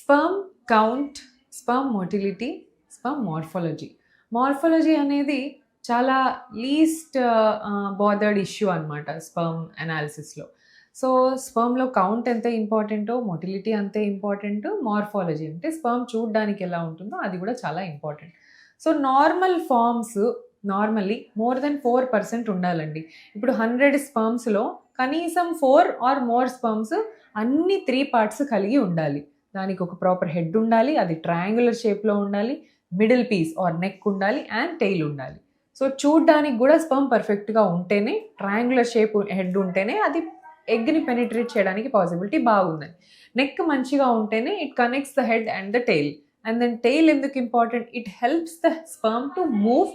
Sperm count, sperm motility, sperm morphology. Morphology అనేది చాలా least bothered issue అనమాట sperm అనాలిసిస్లో. So స్పర్మ్లో count ఎంత ఇంపార్టెంటో మోటిలిటీ అంతే ఇంపార్టెంట్. మార్ఫాలజీ అంటే స్పర్మ్ చూడడానికి ఎలా ఉంటుందో అది కూడా చాలా important. So normal forms normally more than 4% ఉండాలండి. ఇప్పుడు 100 స్పర్మ్స్లో కనీసం 4 ఆర్ మోర్ స్పర్మ్స్ అన్ని 3 పార్ట్స్ కలిగి ఉండాలి. దానికి ఒక ప్రాపర్ హెడ్ ఉండాలి, అది ట్రయాంగులర్ షేప్లో ఉండాలి, మిడిల్ పీస్ ఆర్ నెక్ ఉండాలి అండ్ టెయిల్ ఉండాలి. సో చూడ్డానికి కూడా స్పర్మ్ పర్ఫెక్ట్గా ఉంటేనే, ట్రయాంగులర్ షేప్ హెడ్ ఉంటేనే అది ఎగ్ని పెనిట్రేట్ చేయడానికి పాసిబిలిటీ బాగుందని. నెక్ మంచిగా ఉంటేనే it connects the head and the tail. And then tail ఎందుకు important? It helps the sperm to move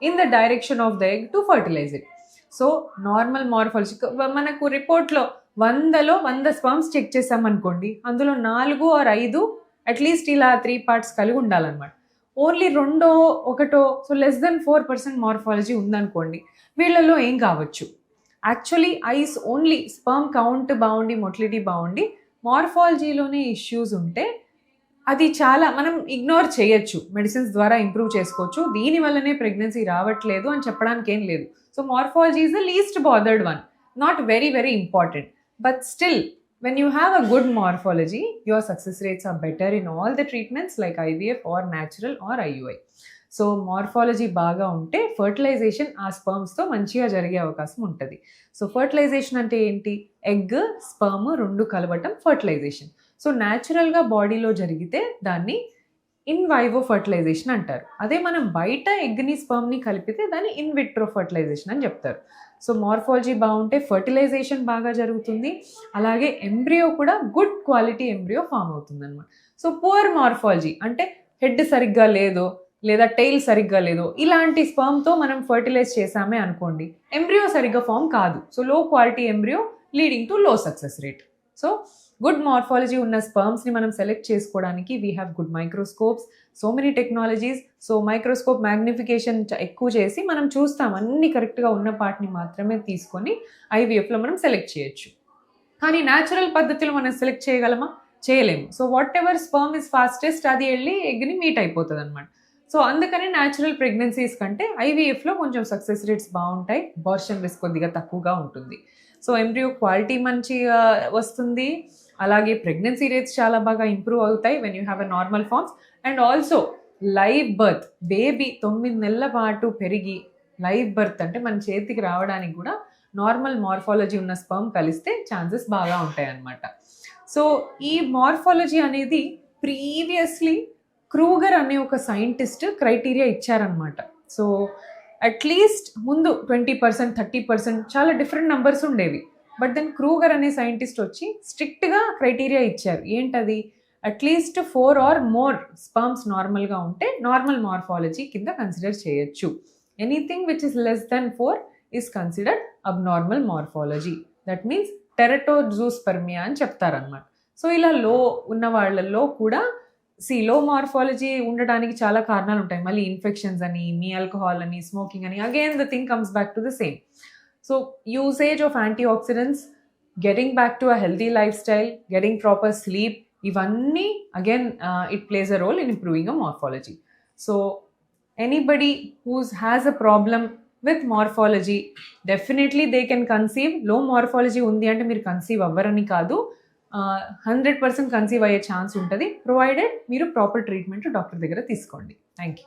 in the direction of the egg to fertilize it. So normal morphology మనకు రిపోర్ట్లో 100లో 100 sperms check చేసామనుకోండి, అందులో 4 are 5 at least ఇలా 3 parts కలిగి ఉండాలన్నమాట. Only 2 1 so less than 4% morphology ఉందనుకోండి, వీళ్ళలో ఏం కావచ్చు? Actually ice only sperm count బాగుండి మొటిలిటీ బాగుండి మార్ఫాలజీలోనే ఇష్యూస్ ఉంటే అది చాలా మనం ఇగ్నోర్ చేయొచ్చు, మెడిసిన్స్ ద్వారా ఇంప్రూవ్ చేసుకోవచ్చు, దీనివల్లనే ప్రెగ్నెన్సీ రావట్లేదు అని చెప్పడానికి ఏం లేదు. So morphology is the least bothered one, not very very important. But still when you have a good morphology, your success rates are better in all the treatments like IVF or natural or IUI. So morphology బాగా ఉంటే fertilisation ఆ స్పర్మ్స్తో మంచిగా జరిగే అవకాశం ఉంటుంది. So fertilisation అంటే ఏంటి? Egg sperm 2 కలవటం ఫర్టిలైజేషన్. సో న్యాచురల్గా బాడీలో జరిగితే దాన్ని ఇన్ వైవో ఫర్టిలైజేషన్ అంటారు. అదే మనం బయట ఎగ్ని స్పర్మ్ని కలిపితే దాన్ని ఇన్ విట్రో ఫర్టిలైజేషన్ అని చెప్తారు. సో మార్ఫాలజీ బాగుంటే ఫర్టిలైజేషన్ బాగా జరుగుతుంది, అలాగే ఎంబ్రియో కూడా గుడ్ క్వాలిటీ ఎంబ్రియో ఫామ్ అవుతుంది అనమాట. సో పువర్ మార్ఫాలజీ అంటే హెడ్ సరిగ్గా లేదో లేదా టెయిల్ సరిగ్గా లేదో ఇలాంటి స్పర్మ్తో మనం ఫర్టిలైజ్ చేసామే అనుకోండి, ఎంబ్రియో సరిగ్గా ఫామ్ కాదు. సో లో క్వాలిటీ ఎంబ్రియో లీడింగ్ టు లో success rate. So good morphology ఉన్న స్పర్మ్స్ని మనం సెలెక్ట్ చేసుకోవడానికి we have good microscopes, so many technologies. So microscope magnification ఎక్కువ చేసి మనం చూస్తాం, అన్ని కరెక్ట్గా ఉన్న పార్ట్ని మాత్రమే తీసుకొని ఐవీఎఫ్లో మనం సెలెక్ట్ చేయొచ్చు. కానీ న్యాచురల్ పద్ధతిలో మనం సెలెక్ట్ చేయగలమా? చేయలేము. So what ever sperm is fastest అది వెళ్ళి ఎగ్ని మీట్ అయిపోతుంది అనమాట. సో అందుకని న్యాచురల్ ప్రెగ్నెన్సీస్ కంటే ఐవీఎఫ్లో కొంచెం సక్సెస్ రేట్స్ బాగుంటాయి, అబార్షన్ రిస్క్ కొద్దిగా తక్కువగా ఉంటుంది. సో ఎంబ్రియో క్వాలిటీ మంచిగా వస్తుంది, అలాగే ప్రెగ్నెన్సీ రేట్స్ చాలా బాగా ఇంప్రూవ్ అవుతాయి when you have a normal forms. And also live birth, baby 9 నెలల పాటు పెరిగి లైవ్ బర్త్ అంటే మన చేతికి రావడానికి కూడా నార్మల్ మార్ఫాలజీ ఉన్న స్పర్మ్ కలిస్తే ఛాన్సెస్ బాగా ఉంటాయి అన్నమాట. సో ఈ మార్ఫాలజీ అనేది ప్రీవియస్లీ క్రూగర్ అనే ఒక సైంటిస్ట్ క్రైటీరియా ఇచ్చారనమాట. సో అట్లీస్ట్ ముందు 20%, 30% చాలా డిఫరెంట్ నెంబర్స్ ఉండేవి. బట్ దెన్ క్రూగర్ అనే సైంటిస్ట్ వచ్చి స్ట్రిక్ట్గా క్రైటీరియా ఇచ్చారు. ఏంటది? అట్లీస్ట్ 4 ఆర్ మోర్ స్పర్మ్స్ నార్మల్గా ఉంటే నార్మల్ మార్ఫాలజీ కింద కన్సిడర్ చేయొచ్చు. Anything which is less than 4 is considered abnormal morphology. That means teratozoospermia అని చెప్తారనమాట. సో ఇలా లో ఉన్న వాళ్ళల్లో కూడా లో మార్ఫాలజీ ఉండడానికి చాలా కారణాలు ఉంటాయి. మళ్ళీ ఇన్ఫెక్షన్స్ అని, మీ ఆల్కహాల్ అని, స్మోకింగ్ అని, again the thing comes back to the same. So usage of antioxidants, getting back to a healthy lifestyle, getting proper sleep, ఇవన్నీ again it plays a role in improving a morphology. So anybody who's has a problem with morphology definitely they can conceive. Low morphology ఉంది అంటే మీరు conceive అవ్వరని కాదు, 100% conceive అయ్యే chance ఉంటుంది, provided మీరు proper treatment doctor దగ్గర తీసుకోండి. Thank you.